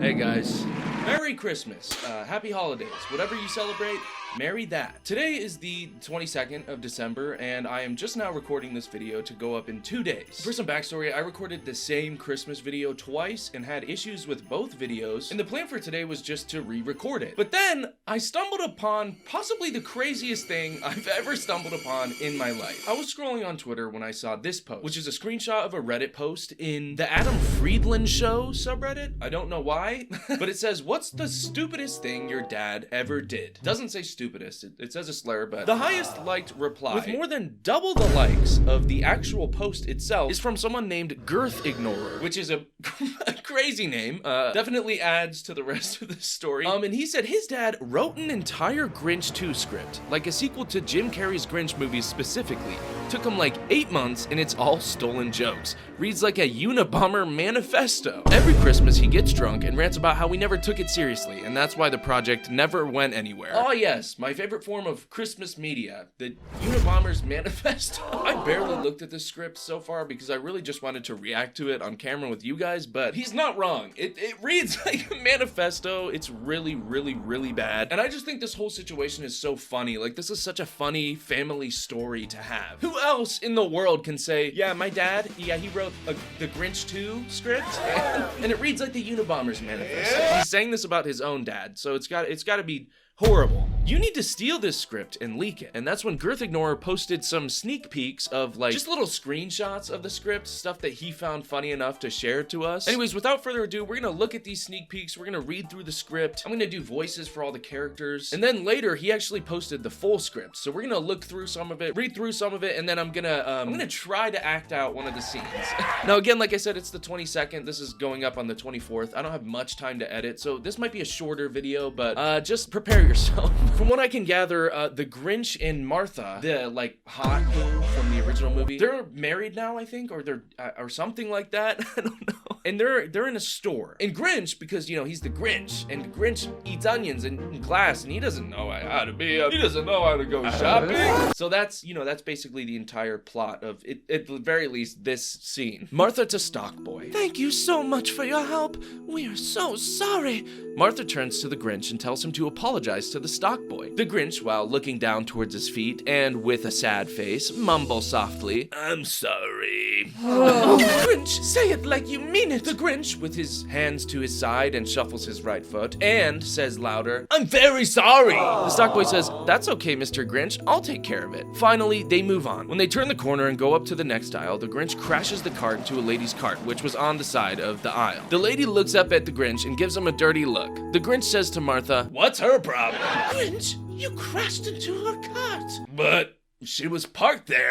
Hey guys, Merry Christmas, Happy Holidays, whatever you celebrate, merry that. Today is the 22nd of December, and I am just now recording this video to go up in 2 days. For some backstory, I recorded the same Christmas video twice and had issues with both videos, and the plan for today was just to re-record it. But then, I stumbled upon possibly the craziest thing I've ever stumbled upon in my life. I was scrolling on Twitter when I saw this post, which is a screenshot of a Reddit post in the Adam Friedland Show subreddit. I don't know why, but it says, "What's the stupidest thing your dad ever did?" Doesn't say stupidest, it says a slur, but the highest liked reply, with more than double the likes of the actual post itself, is from someone named GirthIgnorer, which is a crazy name. Definitely adds to the rest of the story. And he said his dad wrote an entire Grinch 2 script, like a sequel to Jim Carrey's Grinch movies specifically. Took him like 8 months, and it's all stolen jokes. Reads like a Unabomber manifesto. Every Christmas he gets drunk and rants about how we never took it seriously, and that's why the project never went anywhere. Oh yes, my favorite form of Christmas media, the Unabomber's manifesto. I barely looked at this script so far because I really just wanted to react to it on camera with you guys, but he's not wrong. It reads like a manifesto. It's really, really, really bad. And I just think this whole situation is so funny. Like, this is such a funny family story to have. Who else in the world can say, yeah, my dad, yeah, he wrote the Grinch 2 script, and it reads like the Unabomber's manifesto. Yeah. He's saying this about his own dad, so it's got to be horrible. You need to steal this script and leak it. And that's when GirthIgnorer posted some sneak peeks of like just little screenshots of the script, stuff that he found funny enough to share to us. Anyways, without further ado, we're gonna look at these sneak peeks. We're gonna read through the script. I'm gonna do voices for all the characters. And then later, he actually posted the full script. So we're gonna look through some of it, read through some of it, and then I'm gonna try to act out one of the scenes. Now again, like I said, it's the 22nd. This is going up on the 24th. I don't have much time to edit, so this might be a shorter video, but just prepare yourself. From what I can gather, the Grinch and Martha, the like hot boo from the original movie, they're married now, I think, or they're or something like that. I don't know. And they're in a store. And Grinch, because you know he's the Grinch, and Grinch eats onions in class, and he doesn't know how to be. He doesn't know how to go shopping. So that's basically the entire plot of it. At the very least, this scene. Martha to Stockboy. "Thank you so much for your help. We are so sorry." Martha turns to the Grinch and tells him to apologize to the Stockboy. The Grinch, while looking down towards his feet and with a sad face, mumbles softly, "I'm sorry." Oh, Grinch, say it like you mean it. The Grinch, with his hands to his side and shuffles his right foot, and says louder, "I'm very sorry." The Stockboy says, "That's okay, Mr. Grinch, I'll take care of it." Finally, they move on. When they turn the corner and go up to the next aisle, the Grinch crashes the cart into a lady's cart, which was on the side of the aisle. The lady looks up at the Grinch and gives him a dirty look. The Grinch says to Martha, "What's her problem?" "Grinch, you crashed into her cart." "But she was parked there."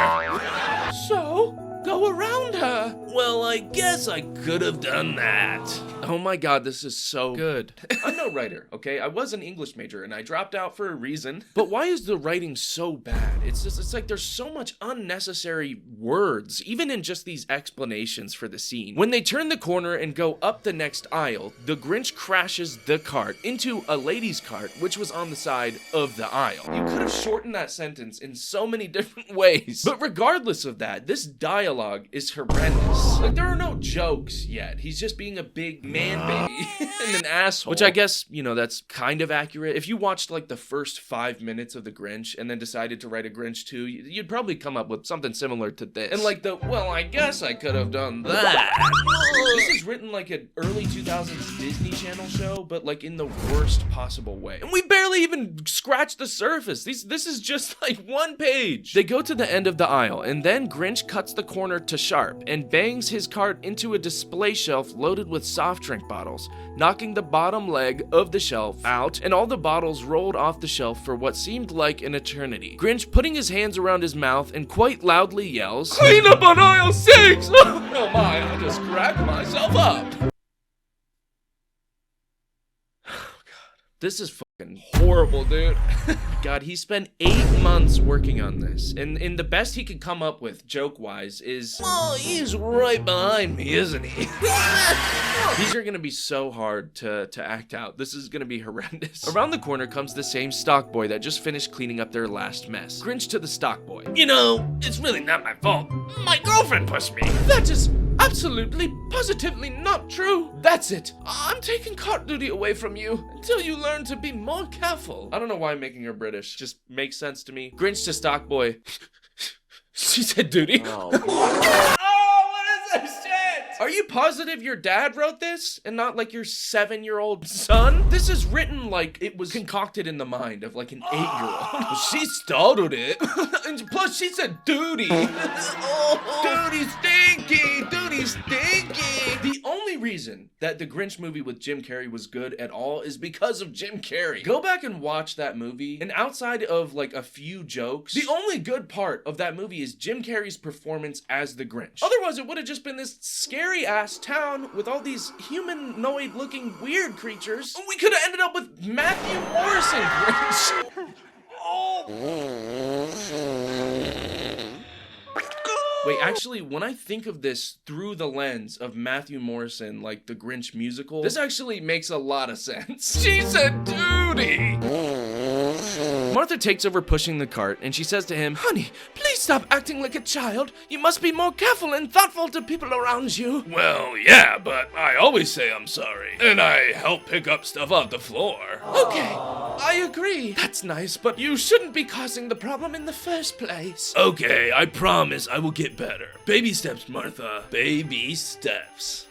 "So, go around her." "Well, I guess I could have done that." Oh my god, this is so good. I'm no writer, okay? I was an English major and I dropped out for a reason. But why is the writing so bad? It's like there's so much unnecessary words, even in just these explanations for the scene. When they turn the corner and go up the next aisle, the Grinch crashes the cart into a lady's cart, which was on the side of the aisle. You could have shortened that sentence in so many different ways. But regardless of that, this dialogue is horrendous. Like, there are no jokes yet. He's just being a big man baby and an asshole. Which I guess, you know, that's kind of accurate. If you watched like the first 5 minutes of the Grinch and then decided to write a Grinch 2, you'd probably come up with something similar to this. And like well, I guess I could have done that. This is written like an early 2000s Disney Channel show, but like in the worst possible way. And we barely even scratched the surface. This is just like one page. They go to the end of the aisle, and then Grinch cuts the corner to sharp and bangs his cart into a display shelf loaded with soft drink bottles, knocking the bottom leg of the shelf out, and all the bottles rolled off the shelf for what seemed like an eternity. Grinch, putting his hands around his mouth and quite loudly yells, "Clean up on aisle 6! Oh my, I just cracked myself up." This is fucking horrible, dude. God, he spent 8 months working on this, and the best he could come up with, joke-wise, is, "Oh, he's right behind me, isn't he?" These are gonna be so hard to act out. This is gonna be horrendous. Around the corner comes the same Stockboy that just finished cleaning up their last mess. Grinch to the Stockboy, "You know, it's really not my fault. My girlfriend pushed me." "That is absolutely, positively not true." "That's it. I'm I'm taking cart duty away from you until you learn to be more careful. I don't know why I'm making her British. Just makes sense to me. Grinch to stock boy. She said duty. Oh, what is this shit? Are you positive your dad wrote this and not like your 7-year-old son? This is written like it was concocted in the mind of like an 8-year-old. She started it. And plus she said duty. Duty stinky. Duty stinky. The only reason that the Grinch movie with Jim Carrey was good at all is because of Jim Carrey. Go back and watch that movie, and outside of like a few jokes, the only good part of that movie is Jim Carrey's performance as the Grinch. Otherwise, it would have just been this scary ass town with all these humanoid looking weird creatures. We could have ended up with Matthew Morrison Grinch. Wait, actually, when I think of this through the lens of Matthew Morrison, like the Grinch musical, this actually makes a lot of sense. She said duty! Martha takes over pushing the cart, and she says to him, honey, please stop acting like a child. You must be more careful and thoughtful to people around you. Well, yeah, but I always say I'm sorry, and I help pick up stuff off the floor. Okay, I agree. That's nice, but you shouldn't be causing the problem in the first place. Okay, I promise I will get better. Baby steps, Martha. Baby steps.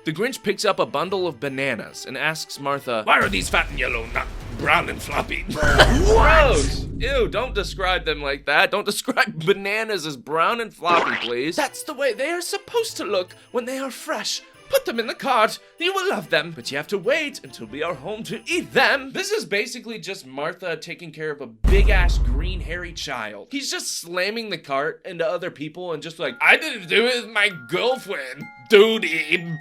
The Grinch picks up a bundle of bananas and asks Martha, why are these fat and yellow, not brown and floppy? Gross! Ew, don't describe them like that. Don't describe bananas as brown and floppy, please. That's the way they are supposed to look when they are fresh. Put them in the cart. You will love them, but you have to wait until we are home to eat them. This is basically just Martha taking care of a big-ass green hairy child. He's just slamming the cart into other people and just like, I didn't do it with my girlfriend. Duty.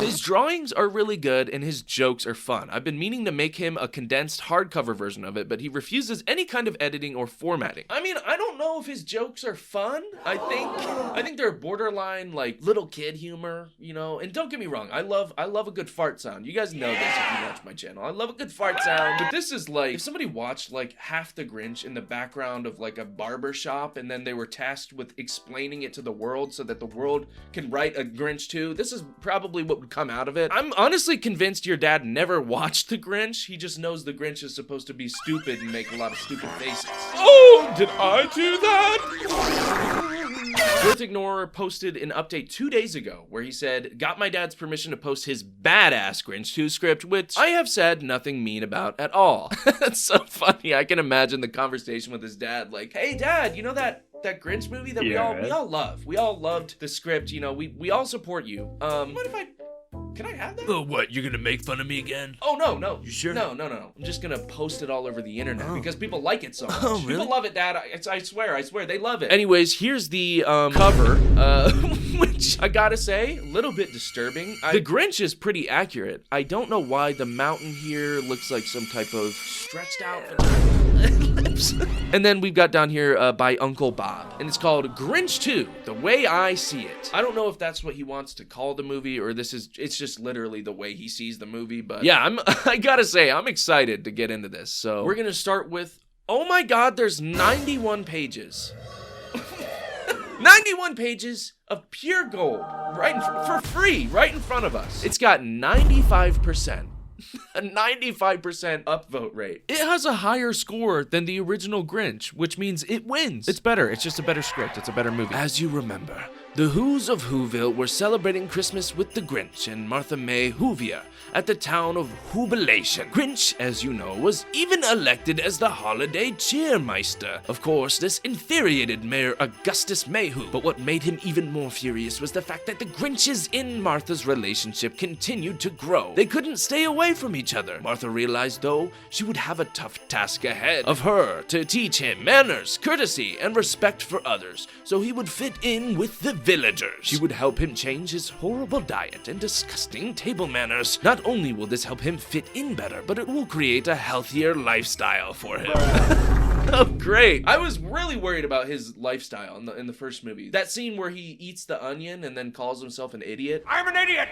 His drawings are really good and his jokes are fun. I've been meaning to make him a condensed hardcover version of it, but he refuses any kind of editing or formatting. I mean, I don't know if his jokes are fun. I think they're borderline like little kid humor, you know. And don't get me wrong, I love a good fart sound. You guys know this if you watch my channel. I love a good fart sound. But this is like if somebody watched like half the Grinch in the background of like a barber shop and then they were tasked with explaining it to the world so that the world can write a Grinch too. This is probably what would come out of it. I'm honestly convinced your dad never watched the Grinch. He just knows the Grinch is supposed to be stupid and make a lot of stupid faces. Oh, did I do that? GirthIgnorer posted an update 2 days ago where he said, got my dad's permission to post his badass Grinch 2 script, which I have said nothing mean about at all. That's so funny. I can imagine the conversation with his dad like, hey dad, you know that Grinch movie that we all love. We all loved the script, you know, we all support you. What if can I have that? Oh, what? You're gonna make fun of me again? Oh, no. You sure? No. I'm just gonna post it all over the internet because people like it so much. Oh, really? People love it, Dad. I swear, they love it. Anyways, here's the cover, which I gotta say, a little bit disturbing. The Grinch is pretty accurate. I don't know why the mountain here looks like some type of stretched out lips. And then we've got down here by Uncle Bob, and it's called Grinch 2, The Way I See It. I don't know if that's what he wants to call the movie or it's just literally the way he sees the movie, but yeah, I gotta say, I'm excited to get into this. So we're gonna start with, oh my God, there's 91 pages. 91 pages of pure gold, for free, right in front of us. It's got 95%. A 95% upvote rate. It has a higher score than the original Grinch, which means it wins. It's better. It's just a better script. It's a better movie. As you remember, the Who's of Whoville were celebrating Christmas with the Grinch and Martha May Whovier at the town of Whobilation. Grinch, as you know, was even elected as the holiday cheermeister. Of course, this infuriated Mayor Augustus Mayhew, but what made him even more furious was the fact that the Grinch's and Martha's relationship continued to grow. They couldn't stay away from each other. Martha realized, though, she would have a tough task ahead of her to teach him manners, courtesy, and respect for others, so he would fit in with the villagers. She would help him change his horrible diet and disgusting table manners. Not only will this help him fit in better, but it will create a healthier lifestyle for him. Oh, great. I was really worried about his lifestyle in the first movie. That scene where he eats the onion and then calls himself an idiot. I'm an idiot!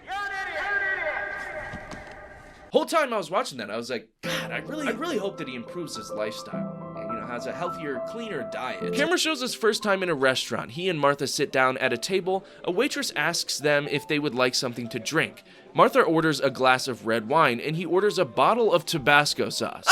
You're an idiot! Whole time I was watching that, I was like, God, I really hope that he improves his lifestyle. And, you know, has a healthier, cleaner diet. Camera shows us first time in a restaurant. He and Martha sit down at a table. A waitress asks them if they would like something to drink. Martha orders a glass of red wine, and he orders a bottle of Tabasco sauce.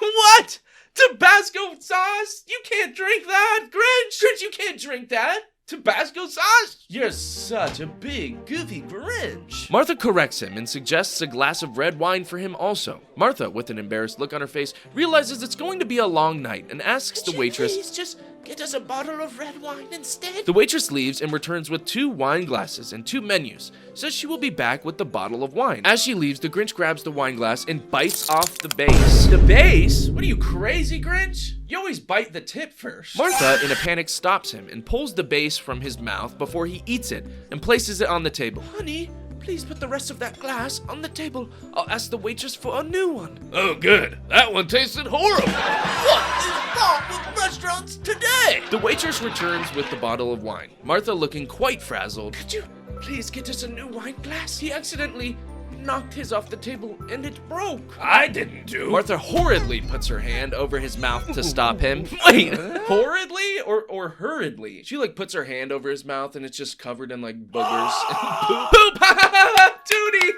What? Tabasco sauce? You can't drink that, Grinch! Grinch, you can't drink that! Tabasco sauce? You're such a big, goofy Grinch. Martha corrects him and suggests a glass of red wine for him also. Martha, with an embarrassed look on her face, realizes it's going to be a long night and asks the waitress, "Please just get us a bottle of red wine instead." The waitress leaves and returns with 2 wine glasses and 2 menus. Says she will be back with the bottle of wine. As she leaves, the Grinch grabs the wine glass and bites off the base. The base? What are you, crazy, Grinch? You always bite the tip first. Martha, in a panic, stops him and pulls the base from his mouth before he eats it and places it on the table. "Honey, please put the rest of that glass on the table. I'll ask the waitress for a new one." "Oh, good. That one tasted horrible." "What is wrong with restaurants today?" The waitress returns with the bottle of wine. Martha, looking quite frazzled. "Could you please get us a new wine glass? He accidentally knocked his off the table and it broke." "I didn't do." Martha horridly puts her hand over his mouth to stop him. Wait, horridly or hurriedly? She puts her hand over his mouth and it's just covered in boogers and poop. Duty.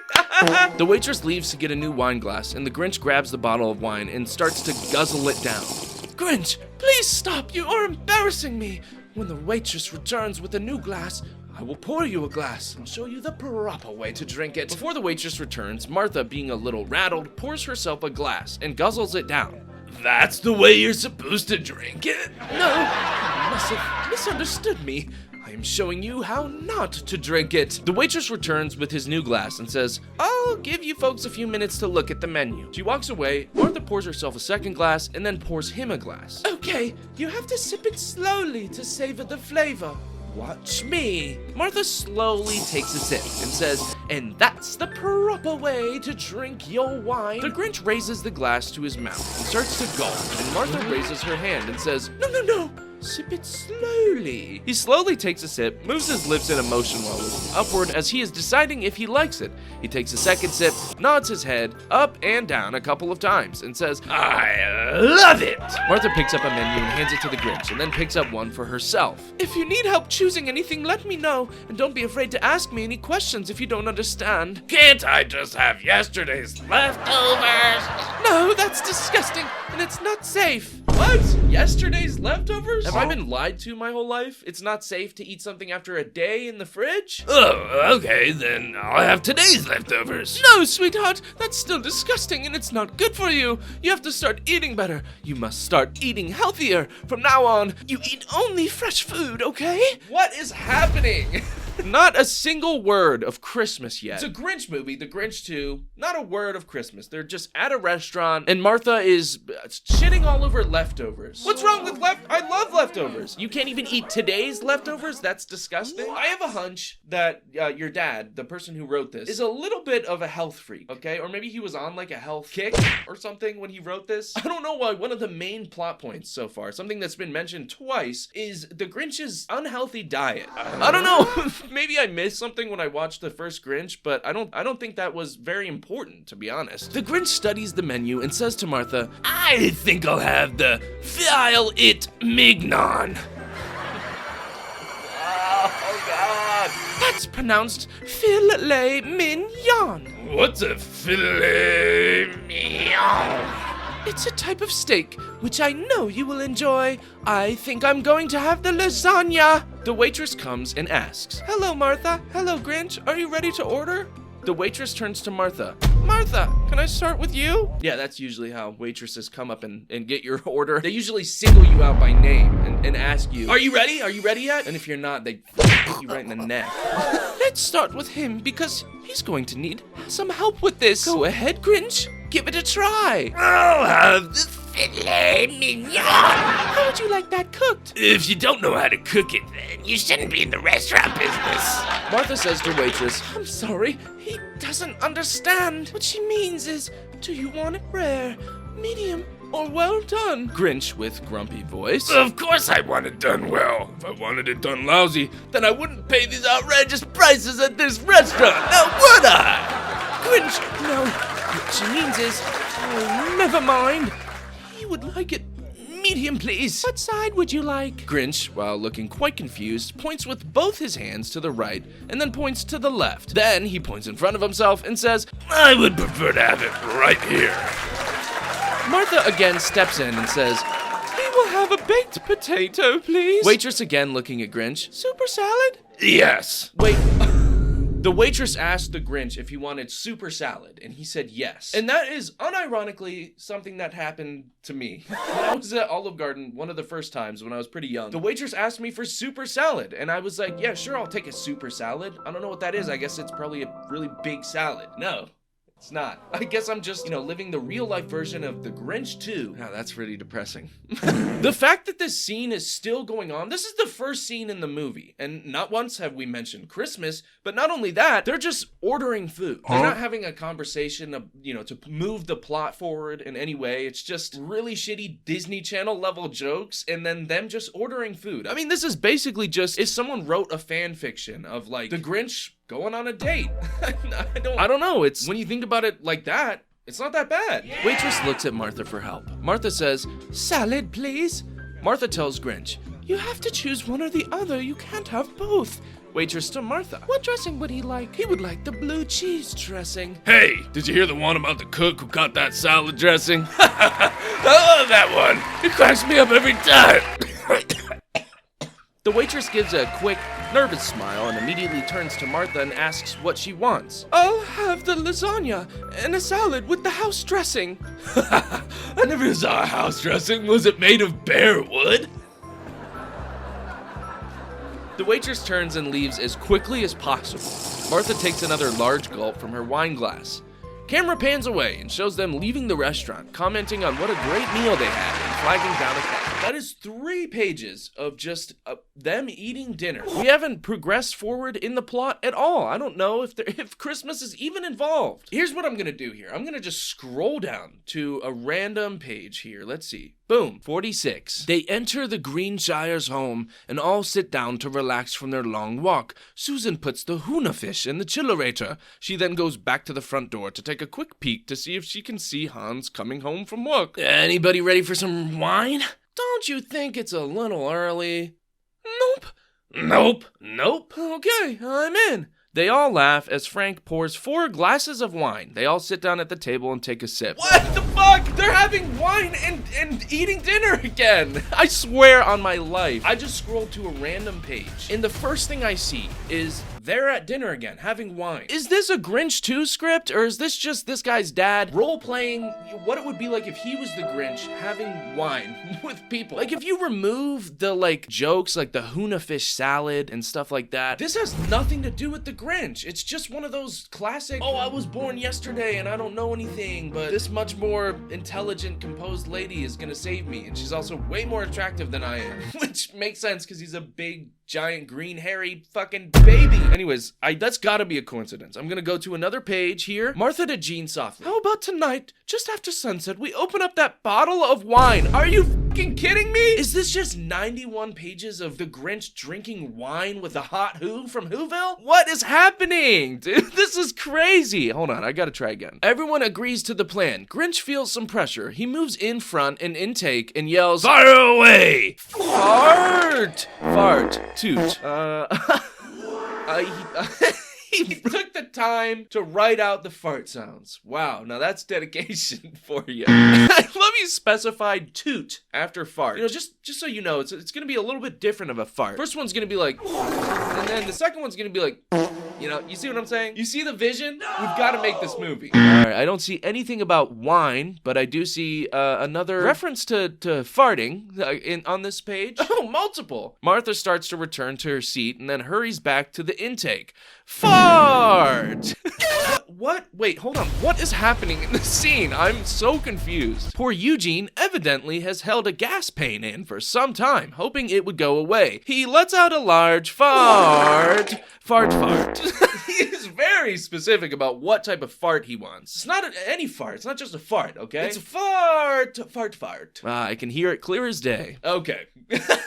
The waitress leaves to get a new wine glass and the Grinch grabs the bottle of wine and starts to guzzle it down. "Grinch, please stop. You are embarrassing me. When the waitress returns with a new glass, I will pour you a glass and show you the proper way to drink it." Before the waitress returns, Martha, being a little rattled, pours herself a glass and guzzles it down. "That's the way you're supposed to drink it?" "No, you must have misunderstood me. I am showing you how not to drink it." The waitress returns with his new glass and says, "I'll give you folks a few minutes to look at the menu." She walks away. Martha pours herself a second glass and then pours him a glass. "Okay, you have to sip it slowly to savor the flavor. Watch me." Martha slowly takes a sip and says, "And that's the proper way to drink your wine." The Grinch raises the glass to his mouth and starts to gulp, and Martha raises her hand and says, No. Sip it slowly." He slowly takes a sip, moves his lips in a motion while looking upward as he is deciding if he likes it. He takes a second sip, nods his head up and down a couple of times, and says, "I love it." Martha picks up a menu and hands it to the Grinch, and then picks up one for herself. "If you need help choosing anything, let me know, and don't be afraid to ask me any questions if you don't understand." "Can't I just have yesterday's leftovers?" "No, that's disgusting, and it's not safe." "What? Yesterday's leftovers? Have I been lied to my whole life? It's not safe to eat something after a day in the fridge?" "Oh, okay, then I'll have today's leftovers." "No, sweetheart, that's still disgusting and it's not good for you. You have to start eating better. You must start eating healthier. From now on, you eat only fresh food, okay?" What is happening? Not a single word of Christmas yet. It's a Grinch movie, The Grinch 2. Not a word of Christmas. They're just at a restaurant, and Martha is shitting all over leftovers. What's wrong with I love leftovers. You can't even eat today's leftovers? That's disgusting. I have a hunch that your dad, the person who wrote this, is a little bit of a health freak, okay? Or maybe he was on a health kick or something when he wrote this. I don't know why. One of the main plot points so far, something that's been mentioned twice, is the Grinch's unhealthy diet. I don't know. Maybe I missed something when I watched the first Grinch, but I don't think that was very important, to be honest. The Grinch studies the menu and says to Martha, "I think I'll have the file it mignon." Oh God. That's pronounced filet mignon. What's a filet mignon? It's a type of steak, which I know you will enjoy. I think I'm going to have the lasagna. The waitress comes and asks, "Hello, Martha. Hello, Grinch. Are you ready to order?" The waitress turns to Martha. "Martha, can I start with you?" Yeah, that's usually how waitresses come up and get your order. They usually single you out by name and ask you, "Are you ready? Are you ready yet?" And if you're not, they hit you right in the neck. Let's start with him because he's going to need some help with this. Go ahead, Grinch. Give it a try. I'll have the filet mignon. How would you like that cooked? If you don't know how to cook it, then you shouldn't be in the restaurant business. Martha says to waitress, "I'm sorry, he doesn't understand. What she means is, do you want it rare, medium, or well done?" Grinch with grumpy voice. "Of course I want it done well. If I wanted it done lousy, then I wouldn't pay these outrageous prices at this restaurant, now would I?" Grinch, no. What she means is, oh, never mind. He would like it medium, please. What side would you like? Grinch, while looking quite confused, points with both his hands to the right and then points to the left. Then he points in front of himself and says, I would prefer to have it right here. Martha again steps in and says, we will have a baked potato, please. Waitress again looking at Grinch. Super salad? Yes. Wait. The waitress asked the Grinch if he wanted super salad, and he said yes. And that is unironically something that happened to me. When I was at Olive Garden one of the first times when I was pretty young, the waitress asked me for super salad, and I was like, yeah, sure, I'll take a super salad. I don't know what that is. I guess it's probably a really big salad. No. It's not. I guess I'm just, living the real life version of the Grinch 2. Now that's pretty depressing. The fact that this scene is still going on, this is the first scene in the movie. And not once have we mentioned Christmas, but not only that, they're just ordering food. They're not having a conversation of, to move the plot forward in any way. It's just really shitty Disney Channel level jokes and then them just ordering food. I mean, this is basically just if someone wrote a fan fiction of like the Grinch going on a date. I don't know. It's when you think about it like that, it's not that bad. Yeah. Waitress looks at Martha for help. Martha says, salad, please. Martha tells Grinch, you have to choose one or the other. You can't have both. Waitress to Martha, what dressing would he like? He would like the blue cheese dressing. Hey, did you hear the one about the cook who got that salad dressing? I love that one. It cracks me up every time. The waitress gives a quick, nervous smile and immediately turns to Martha and asks what she wants. I'll have the lasagna and a salad with the house dressing. I never saw a house dressing. Was it made of bear wood? The waitress turns and leaves as quickly as possible. Martha takes another large gulp from her wine glass. Camera pans away and shows them leaving the restaurant, commenting on what a great meal they had and flagging down a cab. That is 3 pages of just them eating dinner. We haven't progressed forward in the plot at all. I don't know if Christmas is even involved. Here's what I'm gonna do here. I'm gonna just scroll down to a random page here. Let's see. Boom, 46. They enter the Greenshire's home and all sit down to relax from their long walk. Susan puts the tuna fish in the chillerator. She then goes back to the front door to take a quick peek to see if she can see Hans coming home from work. Anybody ready for some wine? Don't you think it's a little early? Nope. Okay, I'm in. They all laugh as Frank pours 4 glasses of wine. They all sit down at the table and take a sip. What the fuck? They're having wine and eating dinner again. I swear on my life. I just scrolled to a random page, and the first thing I see is they're at dinner again, having wine. Is this a Grinch 2 script, or is this just this guy's dad role-playing what it would be like if he was the Grinch having wine with people? Like, if you remove the, jokes, like the tuna fish salad and stuff like that, this has nothing to do with the Grinch. It's just one of those classic, oh, I was born yesterday and I don't know anything, but this much more intelligent, composed lady is gonna save me, and she's also way more attractive than I am. Which makes sense, because he's a big, giant, green, hairy fucking baby. Anyways, that's gotta be a coincidence. I'm gonna go to another page here. Martha to Jean softly. How about tonight, just after sunset, we open up that bottle of wine? Are you fucking kidding me? Is this just 91 pages of the Grinch drinking wine with a hot who from Whoville? What is happening, dude? This is crazy. Hold on, I gotta try again. Everyone agrees to the plan. Grinch feels some pressure. He moves in front and intake and yells, fire away! Fart! Toot. He took the time to write out the fart sounds. Wow, now that's dedication for you. I love you specified toot after fart. Just so you know, it's gonna be a little bit different of a fart. First one's gonna be like, and then the second one's gonna be like, you see what I'm saying? You see the vision? We've got to make this movie. All right, I don't see anything about wine, but I do see another reference to farting on this page. Oh, multiple. Martha starts to return to her seat and then hurries back to the intake. Fart! What? Wait, hold on. What is happening in this scene? I'm so confused. Poor Eugene evidently has held a gas pain in for some time, hoping it would go away. He lets out a large fart. Fart. He is very specific about what type of fart he wants. It's not any fart. It's not just a fart, okay? It's a fart. I can hear it clear as day. Okay.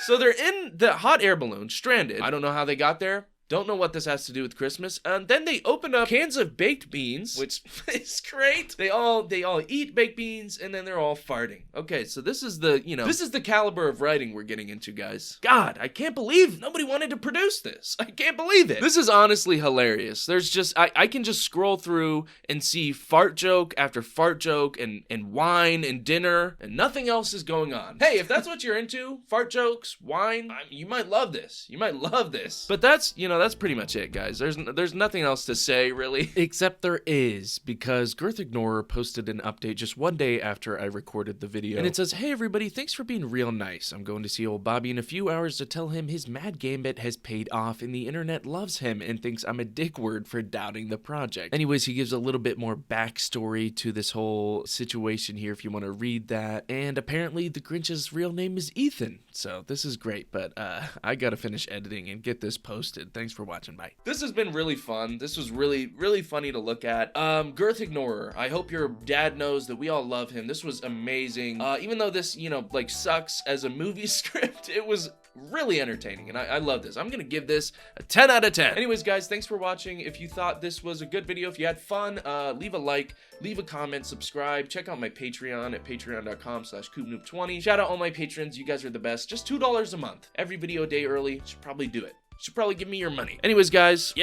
So they're in the hot air balloon, stranded. I don't know how they got there. Don't know what this has to do with Christmas. And then they open up cans of baked beans, which is great. They all eat baked beans, and then they're all farting. Okay, so this is the, this is the caliber of writing we're getting into, guys. God, I can't believe nobody wanted to produce this. I can't believe it. This is honestly hilarious. There's just, I can just scroll through and see fart joke after fart joke and wine and dinner, and nothing else is going on. Hey, if that's what you're into, fart jokes, wine, you might love this. You might love this. But that's, that's pretty much it, guys. There's nothing else to say, really. Except there is, because GirthIgnorer posted an update just one day after I recorded the video. And it says, hey everybody, thanks for being real nice. I'm going to see old Bobby in a few hours to tell him his mad gambit has paid off and the internet loves him and thinks I'm a dickwad for doubting the project. Anyways, he gives a little bit more backstory to this whole situation here if you want to read that. And apparently the Grinch's real name is Ethan. So this is great, but I gotta finish editing and get this posted. Thanks for watching. Bye. This has been really fun. This was really, really funny to look at. GirthIgnorer, I hope your dad knows that we all love him. This was amazing. Even though this, like sucks as a movie script, it was really entertaining, and I love this. I'm gonna give this a 10 out of 10. Anyways, guys, thanks for watching. If you thought this was a good video, if you had fun, leave a like, leave a comment, subscribe, check out my Patreon at patreon.com/CoopNoop20. Shout out all my patrons. You guys are the best. Just $2 a month. Every video a day early. Should probably do it. Should probably give me your money. Anyways, guys,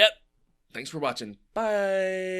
thanks for watching. Bye.